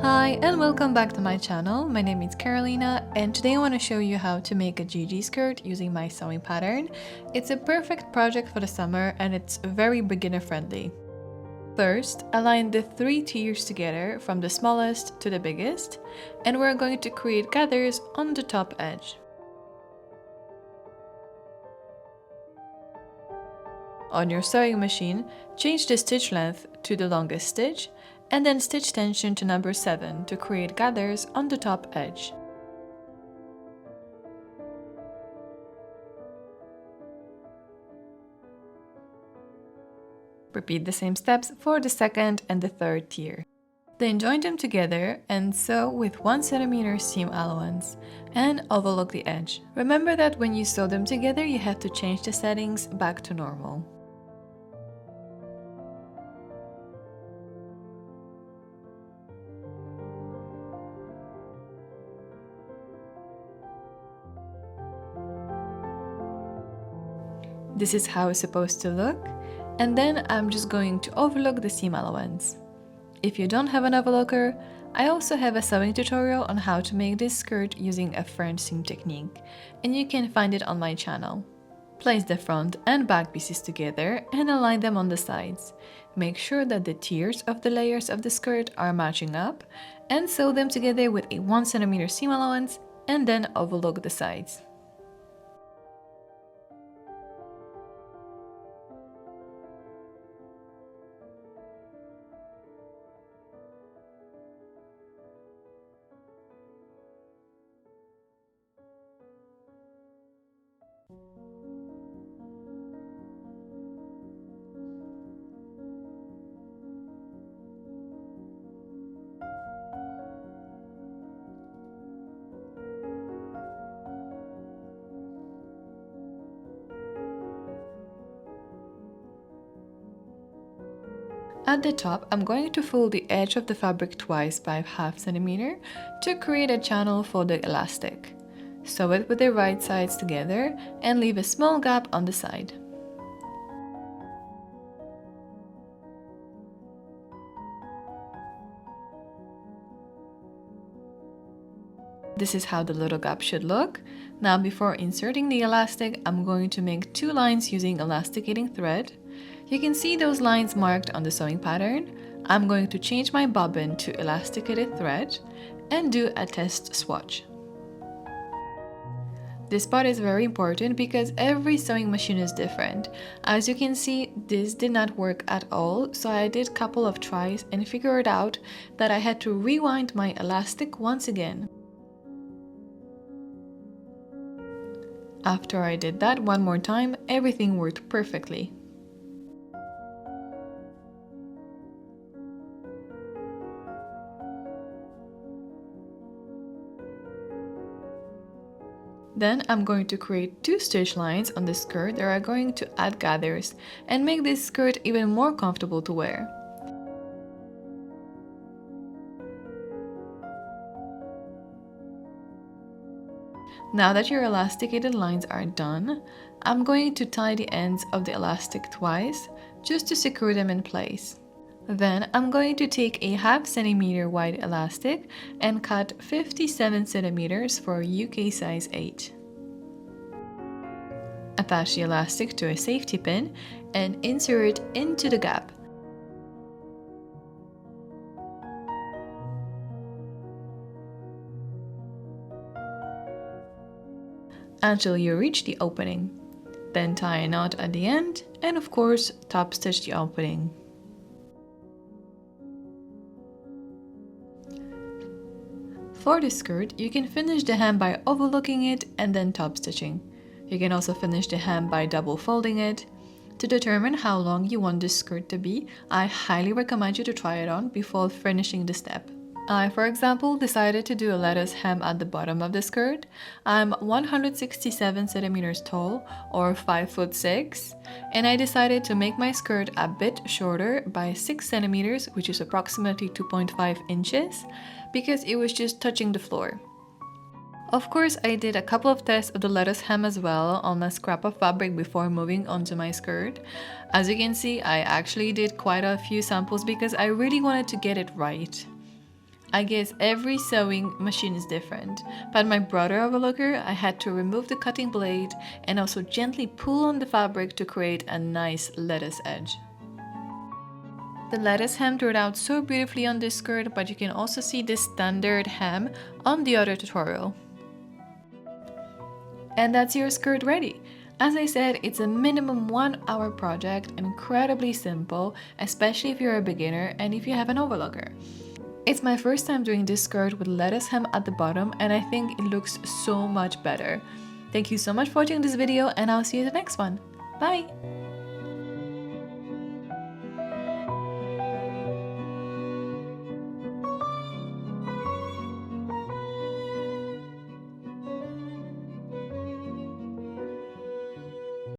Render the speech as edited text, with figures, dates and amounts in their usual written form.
Hi and welcome back to my channel. My name is Carolina and today I want to show you how to make a Gigi skirt using my sewing pattern. It's a perfect project for the summer and it's very beginner friendly. First, align the 3 tiers together from the smallest to the biggest, and we're going to create gathers on the top edge. On your sewing machine, change the stitch length to the longest stitch and then stitch tension to number 7 to create gathers on the top edge. Repeat the same steps for the second and the third tier. Then join them together and sew with 1 cm seam allowance and overlook the edge. Remember that when you sew them together, you have to change the settings back to normal. This is how it's supposed to look, and then I'm just going to overlook the seam allowance. If you don't have an overlooker, I also have a sewing tutorial on how to make this skirt using a French seam technique, and you can find it on my channel. Place the front and back pieces together and align them on the sides. Make sure that the tiers of the layers of the skirt are matching up, and sew them together with a 1 cm seam allowance and then overlook the sides. At the top, I'm going to fold the edge of the fabric twice by 0.5 cm to create a channel for the elastic. Sew it with the right sides together and leave a small gap on the side. This is how the little gap should look. Now, before inserting the elastic, I'm going to make 2 lines using elasticating thread. You can see those lines marked on the sewing pattern. I'm going to change my bobbin to elasticated thread and do a test swatch. This part is very important because every sewing machine is different. As you can see, this did not work at all, so I did a couple of tries and figured out that I had to rewind my elastic once again. After I did that one more time, everything worked perfectly. Then I'm going to create 2 stitch lines on the skirt that are going to add gathers and make this skirt even more comfortable to wear. Now that your elasticated lines are done, I'm going to tie the ends of the elastic twice just to secure them in place. Then I'm going to take a 0.5 cm wide elastic and cut 57 cm for UK size 8. Attach the elastic to a safety pin and insert it into the gap. Until you reach the opening. Then tie a knot at the end and of course top stitch the opening. For the skirt, you can finish the hem by overlooking it and then top stitching. You can also finish the hem by double folding it. To determine how long you want this skirt to be, I highly recommend you to try it on before finishing the step. I, for example, decided to do a lettuce hem at the bottom of the skirt. I'm 167 centimeters tall or 5'6", and I decided to make my skirt a bit shorter by 6 centimeters, which is approximately 2.5 inches, because it was just touching the floor. Of course, I did a couple of tests of the lettuce hem as well on a scrap of fabric before moving onto my skirt. As you can see, I actually did quite a few samples because I really wanted to get it right. I guess every sewing machine is different, but my brother overlocker, I had to remove the cutting blade and also gently pull on the fabric to create a nice lettuce edge. The lettuce hem turned out so beautifully on this skirt, but you can also see the standard hem on the other tutorial. And that's your skirt ready. As I said, it's a minimum 1 hour project, incredibly simple, especially if you're a beginner and if you have an overlocker. It's my first time doing this skirt with lettuce hem at the bottom, and I think it looks so much better. Thank you so much for watching this video, and I'll see you in the next one. Bye!